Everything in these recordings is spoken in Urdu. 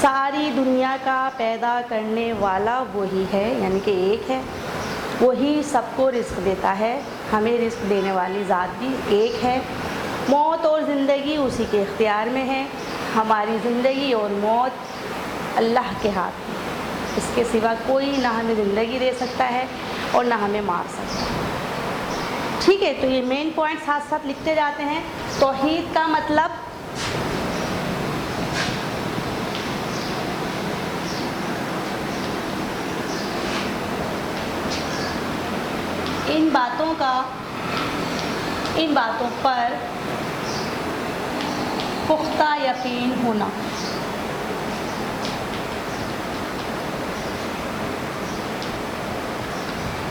ساری دنیا کا پیدا کرنے والا وہی ہے، یعنی کہ ایک ہے، وہی سب کو رزق دیتا ہے، ہمیں رزق دینے والی ذات بھی ایک ہے۔ موت اور زندگی اسی کے اختیار میں ہے، ہماری زندگی اور موت اللہ کے ہاتھ میں، اس کے سوا کوئی نہ ہمیں زندگی دے سکتا ہے اور نہ ہمیں مار سکتا ہے۔ ٹھیک ہے، تو یہ مین پوائنٹ ساتھ ساتھ لکھتے جاتے ہیں۔ توحید کا مطلب ان باتوں پر پختہ یقین ہونا۔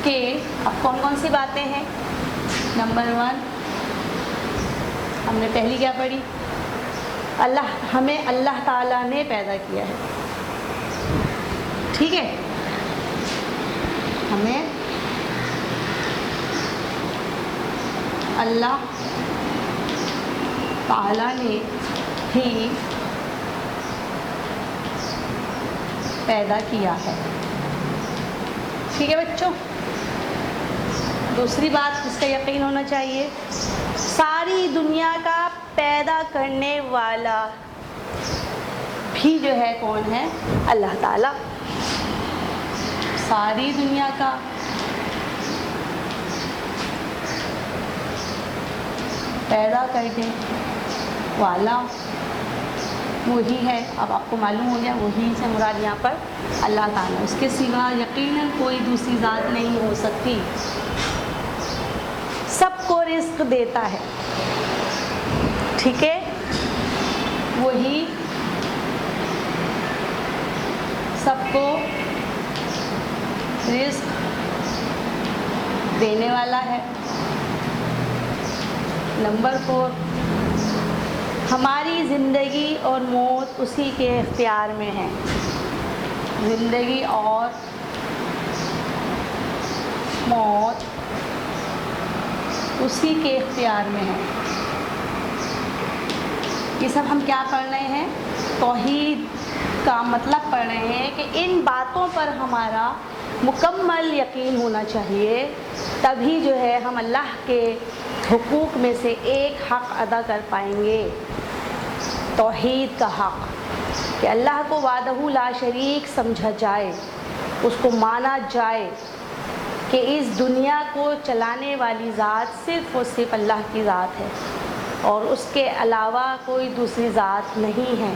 کہ اب کون کون سی باتیں ہیں؟ نمبر 1 ہم نے پہلی کیا پڑھی؟ ہمیں اللہ تعالیٰ نے پیدا کیا ہے، ٹھیک ہے، ہمیں اللہ تعالیٰ نے ہی پیدا کیا ہے، ٹھیک ہے بچوں۔ دوسری بات جس کا یقین ہونا چاہیے، ساری دنیا کا پیدا کرنے والا بھی جو ہے کون ہے؟ اللہ تعالیٰ۔ ساری دنیا کا پیدا کرنے والا وہی ہے۔ اب آپ کو معلوم ہو گیا وہی سے مراد یہاں پر اللہ تعالیٰ، اس کے سوا یقیناً کوئی دوسری ذات نہیں ہو سکتی۔ سب کو رزق دیتا ہے، ٹھیک ہے، وہی سب کو رزق دینے والا ہے۔ نمبر 4 ہماری زندگی اور موت اسی کے اختیار میں ہے، زندگی اور موت اسی کے اختیار میں ہے۔ یہ سب ہم کیا پڑھ رہے ہیں؟ توحید کا مطلب پڑھ رہے ہیں کہ ان باتوں پر ہمارا مکمل یقین ہونا چاہیے، تبھی جو ہے ہم اللہ کے حقوق میں سے ایک حق ادا کر پائیں گے، توحید کا حق، کہ اللہ کو وحدہ لا شریک سمجھا جائے، اس کو مانا جائے کہ اس دنیا کو چلانے والی ذات صرف اور صرف اللہ کی ذات ہے اور اس کے علاوہ کوئی دوسری ذات نہیں ہے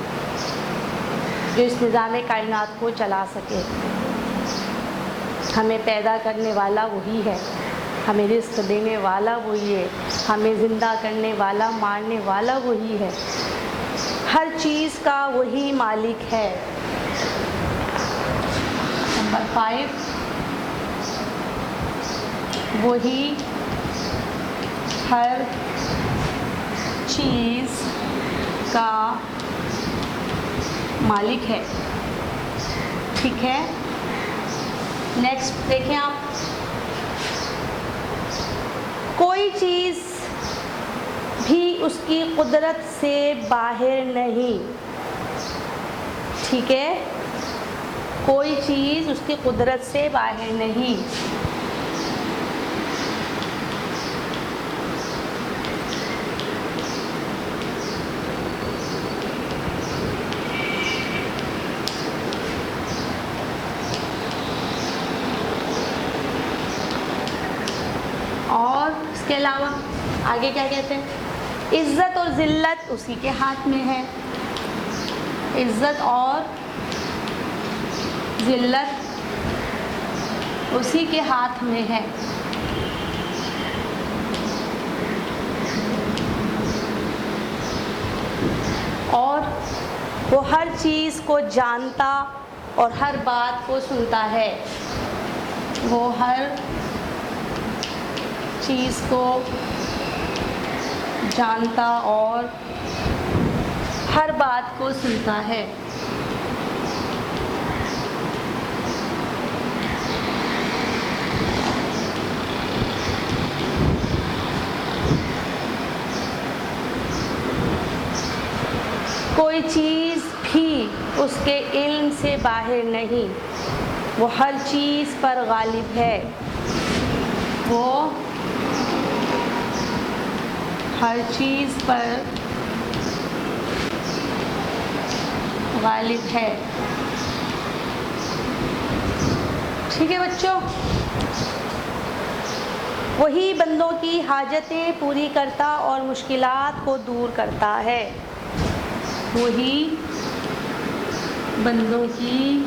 جو اس نظام کائنات کو چلا سکے۔ ہمیں پیدا کرنے والا وہی ہے، ہمیں رزق دینے والا وہی ہے، ہمیں زندہ کرنے والا مارنے والا وہی ہے، ہر چیز کا وہی مالک ہے۔ نمبر 5 وہی ہر چیز کا مالک ہے، ٹھیک ہے۔ نیکسٹ دیکھیں آپ، کوئی چیز بھی اس کی قدرت سے باہر نہیں، ٹھیک ہے، کوئی چیز اس کی قدرت سے باہر نہیں۔ اور اس کے علاوہ آگے کیا کہتے ہیں؟ عزت اور ذلت اسی کے ہاتھ میں ہے، عزت اور ذلت اسی کے ہاتھ میں ہے۔ اور وہ ہر چیز کو جانتا اور ہر بات کو سنتا ہے، وہ ہر چیز کو جانتا اور ہر بات کو سنتا ہے۔ کوئی چیز بھی اس کے علم سے باہر نہیں، وہ ہر چیز پر غالب ہے، وہ ہر چیز پر غالب ہے۔ ٹھیک ہے بچوں، وہی بندوں کی حاجتیں پوری کرتا اور مشکلات کو دور کرتا ہے، وہی بندوں کی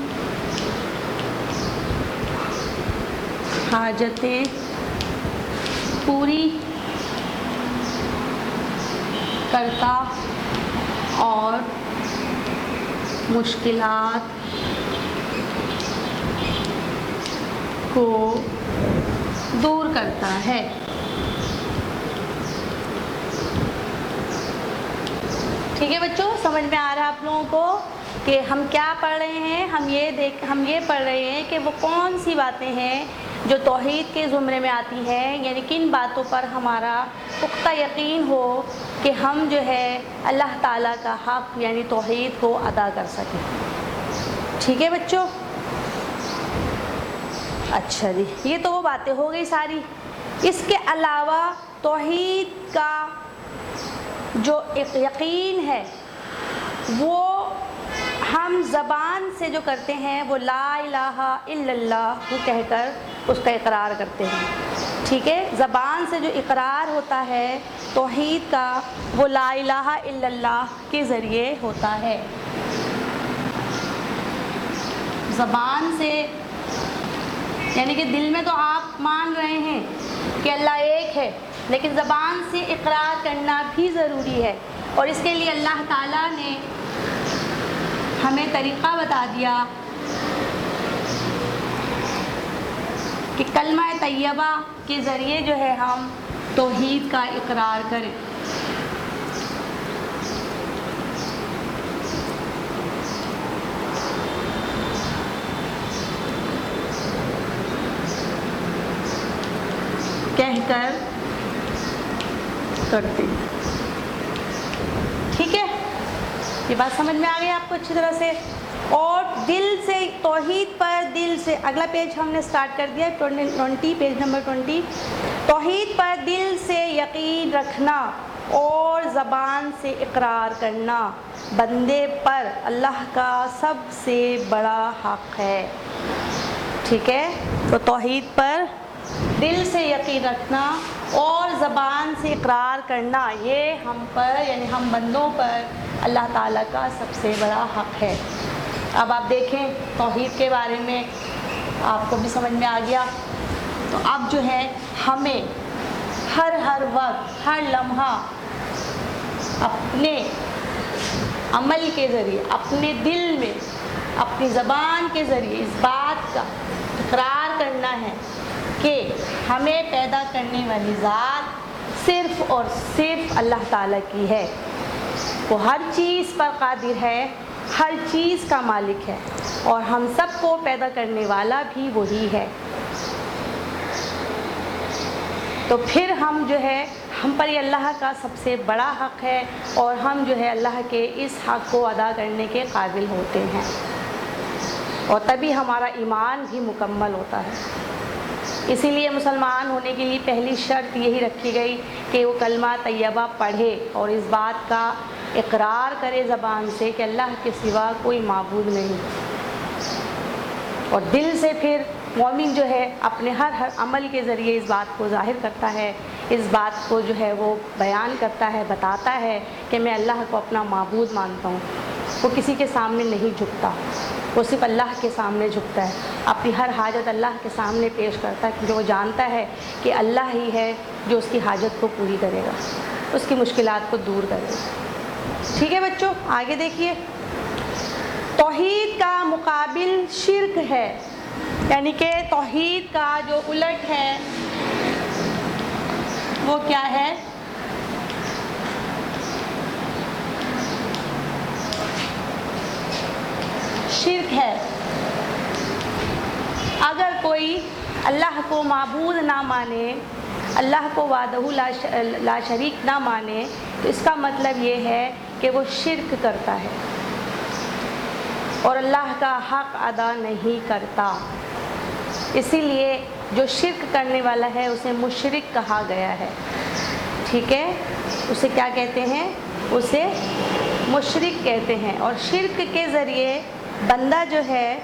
حاجتیں پوری کرتا اور مشکلات کو دور کرتا ہے۔ ٹھیک ہے بچوں، سمجھ میں آ رہا ہے آپ لوگوں کو کہ ہم کیا پڑھ رہے ہیں؟ ہم یہ پڑھ رہے ہیں کہ وہ کون سی باتیں ہیں جو توحید کے زمرے میں آتی ہیں، یعنی کن باتوں پر ہمارا پختہ یقین ہو کہ ہم جو ہے اللہ تعالیٰ کا حق یعنی توحید کو ادا کر سکیں۔ ٹھیک ہے بچوں، اچھا جی، یہ تو وہ باتیں ہو گئی ساری۔ اس کے علاوہ توحید کا جو یقین ہے وہ ہم زبان سے جو کرتے ہیں، وہ لا الہ الا اللہ کہہ کر اس کا اقرار کرتے ہیں۔ ٹھیک ہے، زبان سے جو اقرار ہوتا ہے توحید کا، وہ لا الہ الا اللہ کے ذریعے ہوتا ہے۔ زبان سے یعنی کہ دل میں تو آپ مان رہے ہیں کہ اللہ ایک ہے، لیکن زبان سے اقرار کرنا بھی ضروری ہے، اور اس کے لیے اللہ تعالیٰ نے ہمیں طریقہ بتا دیا کہ کلمہ طیبہ کے ذریعے جو ہے ہم توحید کا اقرار کریں۔ کہہ کر کرتے ہیں۔ ٹھیک ہے، یہ بات سمجھ میں آ گئی آپ کو اچھی طرح سے؟ اور دل سے توحید پر، دل سے اگلا پیج ہم نے سٹارٹ کر دیا 20 پیج نمبر 20۔ توحید پر دل سے یقین رکھنا اور زبان سے اقرار کرنا بندے پر اللہ کا سب سے بڑا حق ہے۔ ٹھیک ہے، تو توحید پر دل سے یقین رکھنا اور زبان سے اقرار کرنا، یہ ہم پر یعنی ہم بندوں پر اللہ تعالیٰ کا سب سے بڑا حق ہے۔ اب آپ دیکھیں توحید کے بارے میں آپ کو بھی سمجھ میں آ گیا، تو اب جو ہے ہمیں ہر وقت ہر لمحہ اپنے عمل کے ذریعے، اپنے دل میں، اپنی زبان کے ذریعے اس بات کا اقرار کرنا ہے کہ ہمیں پیدا کرنے والی ذات صرف اور صرف اللہ تعالیٰ کی ہے، وہ ہر چیز پر قادر ہے، ہر چیز کا مالک ہے، اور ہم سب کو پیدا کرنے والا بھی وہی ہے۔ تو پھر ہم جو ہے ہم پر یہ اللہ کا سب سے بڑا حق ہے، اور ہم جو ہے اللہ کے اس حق کو ادا کرنے کے قابل ہوتے ہیں، اور تبھی ہمارا ایمان بھی مکمل ہوتا ہے۔ اسی لیے مسلمان ہونے کے لیے پہلی شرط یہی رکھی گئی کہ وہ کلمہ طیبہ پڑھے اور اس بات کا اقرار کرے زبان سے کہ اللہ کے سوا کوئی معبود نہیں، اور دل سے پھر مومن جو ہے اپنے ہر عمل کے ذریعے اس بات کو ظاہر کرتا ہے، اس بات کو جو ہے وہ بیان کرتا ہے، بتاتا ہے کہ میں اللہ کو اپنا معبود مانتا ہوں۔ وہ کسی کے سامنے نہیں جھکتا، وہ صرف اللہ کے سامنے جھکتا ہے، اپنی ہر حاجت اللہ کے سامنے پیش کرتا ہے، کیونکہ وہ جانتا ہے کہ اللہ ہی ہے جو اس کی حاجت کو پوری کرے گا، اس کی مشکلات کو دور کرے گا۔ ٹھیک ہے بچوں، آگے دیکھیے، توحید کا مقابل شرک ہے، یعنی کہ توحید کا جو الٹ ہے وہ کیا ہے؟ شرک ہے۔ اگر کوئی اللہ کو معبود نہ مانے، اللہ کو وحدہ لا شریک نہ مانے، تو اس کا مطلب یہ ہے کہ وہ شرک کرتا ہے۔ اور اللہ کا حق ادا نہیں کرتا۔ اسی لیے جو شرک کرنے والا ہے اسے مشرک کہا گیا ہے، ٹھیک ہے، اسے کیا کہتے ہیں؟ اسے مشرک کہتے ہیں۔ اور شرک کے ذریعے بندہ جو ہے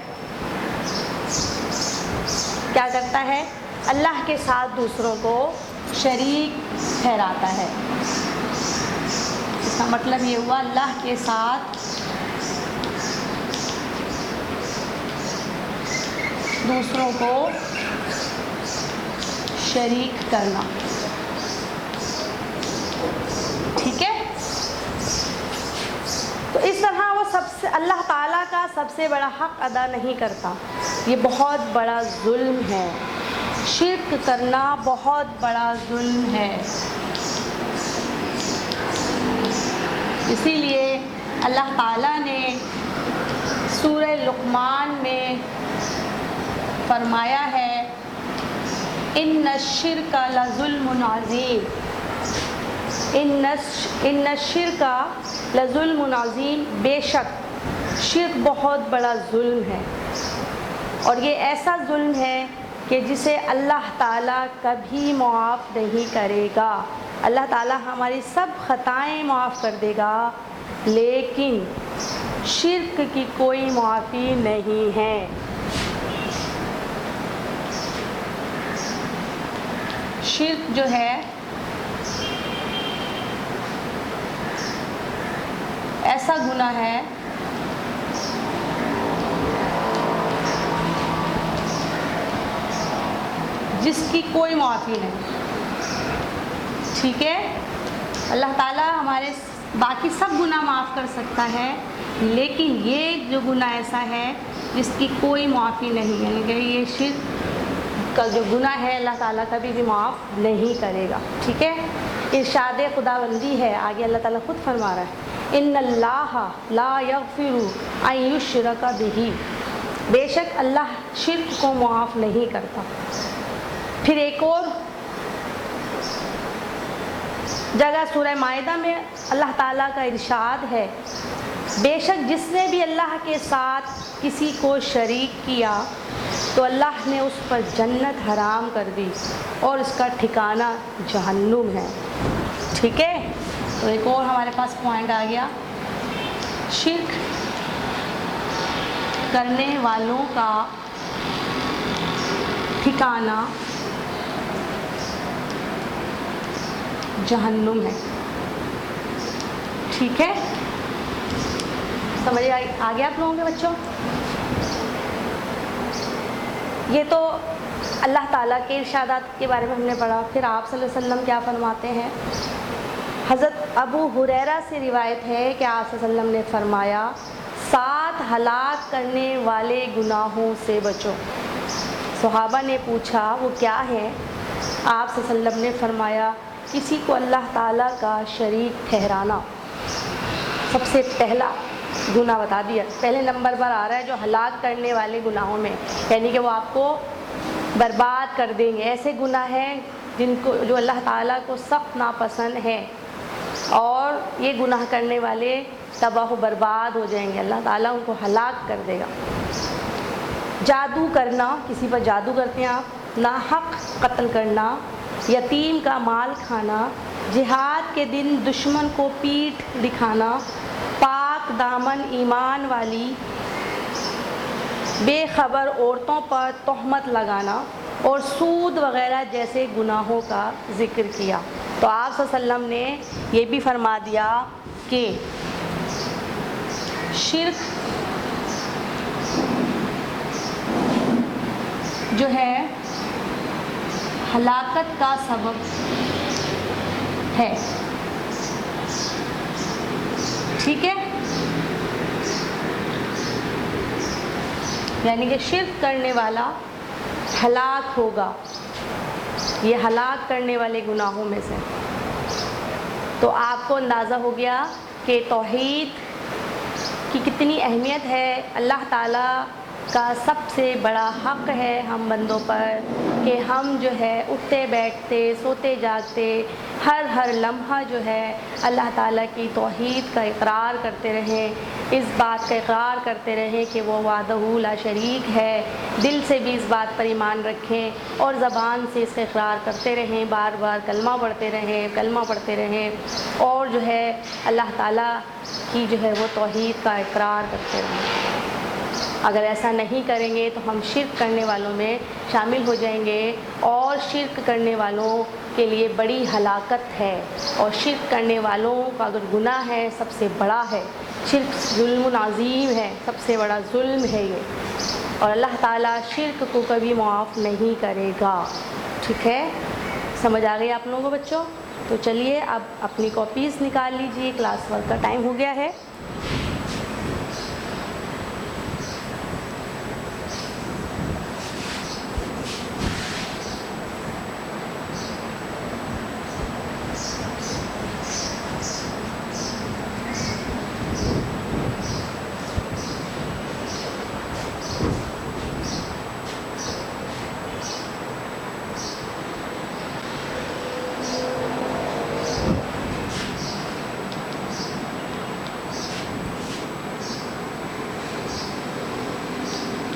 کیا کرتا ہے؟ اللہ کے ساتھ دوسروں کو شریک ٹھہراتا ہے۔ اس کا مطلب یہ ہوا اللہ کے ساتھ دوسروں کو شریک کرنا، ٹھیک ہے۔ تو اس طرح وہ اللہ تعالیٰ کا سب سے بڑا حق ادا نہیں کرتا۔ یہ بہت بڑا ظلم ہے، شرک کرنا بہت بڑا ظلم ہے۔ اسی لیے اللہ تعالیٰ نے سورہ لقمان میں فرمایا ہے ان الشرک لظلم عظیم، ان الشرک لظلم عظیم، بے شک شرک بہت بڑا ظلم ہے، اور یہ ایسا ظلم ہے کہ جسے اللہ تعالیٰ کبھی معاف نہیں کرے گا۔ اللہ تعالیٰ ہماری سب خطائیں معاف کر دے گا، لیکن شرک کی کوئی معافی نہیں ہے۔ شرک جو ہے ایسا گناہ ہے جس کی کوئی معافی نہیں، ٹھیک ہے۔ اللہ تعالیٰ ہمارے باقی سب گناہ معاف کر سکتا ہے، لیکن یہ جو گناہ ایسا ہے جس کی کوئی معافی نہیں، یعنی کہ یہ شرک کا جو گناہ ہے اللہ تعالیٰ کبھی بھی معاف نہیں کرے گا، ٹھیک ہے۔ ارشاد خداوندی ہے، آگے اللہ تعالیٰ خود فرما رہا ہے ان اللہ لا یغفر ان یشرک بہ، بے شک اللہ شرک کو معاف نہیں کرتا۔ پھر ایک اور جگہ سورہ مائدہ میں اللہ تعالیٰ کا ارشاد ہے بے شک جس نے بھی اللہ کے ساتھ کسی کو شریک کیا تو اللہ نے اس پر جنت حرام کر دی اور اس کا ٹھکانہ جہنم ہے، ٹھیک ہے۔ تو ایک اور ہمارے پاس پوائنٹ آ گیا، شرک کرنے والوں کا ٹھکانہ جہنم ہے، ٹھیک ہے۔ سمجھ آ گیا آپ لوگوں کے بچوں؟ یہ تو اللہ تعالیٰ کے ارشادات کے بارے میں ہم نے پڑھا۔ پھر آپ صلی اللہ علیہ وسلم کیا فرماتے ہیں؟ حضرت ابو ہریرہ سے روایت ہے کہ آپ صلی اللہ علیہ وسلم نے فرمایا 7 ہلاک کرنے والے گناہوں سے بچو۔ صحابہ نے پوچھا وہ کیا ہے؟ آپ صلی اللہ علیہ وسلم نے فرمایا کسی کو اللہ تعالیٰ کا شریک ٹھہرانا، سب سے پہلا گناہ بتا دیا، پہلے نمبر پر آ رہا ہے جو ہلاک کرنے والے گناہوں میں، یعنی کہ وہ آپ کو برباد کر دیں گے۔ ایسے گناہ ہیں جو اللہ تعالیٰ کو سخت ناپسند ہیں، اور یہ گناہ کرنے والے تباہ و برباد ہو جائیں گے، اللہ تعالیٰ ان کو ہلاک کر دے گا۔ جادو کرنا، کسی پر جادو کرتے ہیں آپ، ناحق قتل کرنا، یتیم کا مال کھانا، جہاد کے دن دشمن کو پیٹھ دکھانا، پاک دامن ایمان والی بے خبر عورتوں پر تہمت لگانا، اور سود وغیرہ جیسے گناہوں کا ذکر کیا۔ تو آپ صلی اللہ علیہ وسلم نے یہ بھی فرما دیا کہ شرک جو ہے ہلاکت کا سبب ہے، ٹھیک ہے۔ یعنی کہ شرک کرنے والا ہلاک ہوگا، یہ ہلاک کرنے والے گناہوں میں سے۔ تو آپ کو اندازہ ہو گیا کہ توحید کی کتنی اہمیت ہے۔ اللہ تعالیٰ کا سب سے بڑا حق ہے ہم بندوں پر کہ ہم جو ہے اٹھتے بیٹھتے سوتے جاگتے ہر لمحہ جو ہے اللہ تعالیٰ کی توحید کا اقرار کرتے رہیں، اس بات کا اقرار کرتے رہیں کہ وہ وحدہ لا شریک ہے، دل سے بھی اس بات پر ایمان رکھیں اور زبان سے اس کا اقرار کرتے رہیں، بار بار کلمہ پڑھتے رہیں اور جو ہے اللہ تعالیٰ کی جو ہے وہ توحید کا اقرار کرتے رہیں۔ اگر ایسا نہیں کریں گے تو ہم شرک کرنے والوں میں شامل ہو جائیں گے، اور شرک کرنے والوں کے لیے بڑی ہلاکت ہے، اور شرک کرنے والوں کا اگر گناہ ہے سب سے بڑا ہے، شرک ظلم عظیم ہے، سب سے بڑا ظلم ہے یہ، اور اللہ تعالیٰ شرک کو کبھی معاف نہیں کرے گا۔ ٹھیک ہے، سمجھ آ گئی آپ لوگوں کو بچوں؟ تو چلیے اب اپنی کاپیز نکال لیجیے، کلاس ورک کا ٹائم ہو گیا ہے۔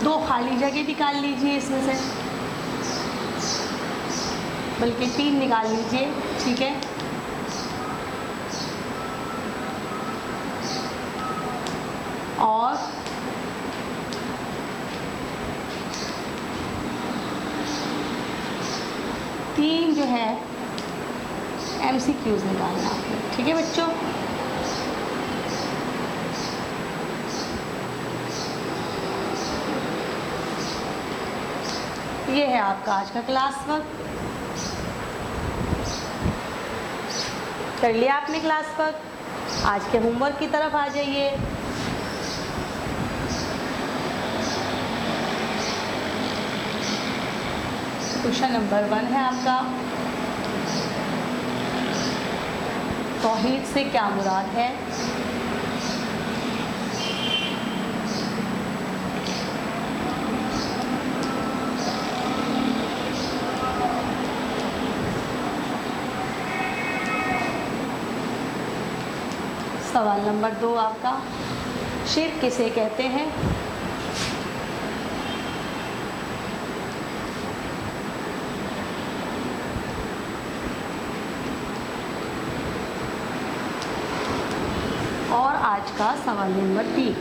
دو خالی جگہ نکال لیجیے اس میں سے، بلکہ 3 نکال لیجیے، ٹھیک ہے؟ اور تین جو ہے MCQs نکالنا آپ نے، ٹھیک ہے بچوں؟ یہ ہے آپ کا آج کا کلاس ورک، کر لیا آپ نے کلاس ورک؟ آج کے ہوم ورک کی طرف آ جائیے۔ کوشچن نمبر 1 ہے آپ کا، توحید سے کیا مراد ہے؟ سوال نمبر 2 آپ کا، شرک کسے کہتے ہیں؟ اور آج کا سوال نمبر 3،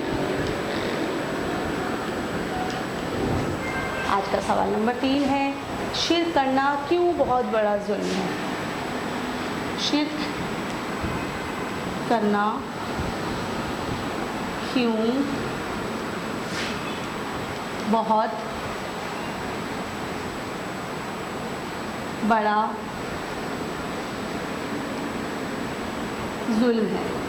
آج کا سوال نمبر 3 ہے، شرک کرنا کیوں بہت بڑا ظلم ہے؟ شرک کرنا کیوں بہت بڑا ظلم ہے؟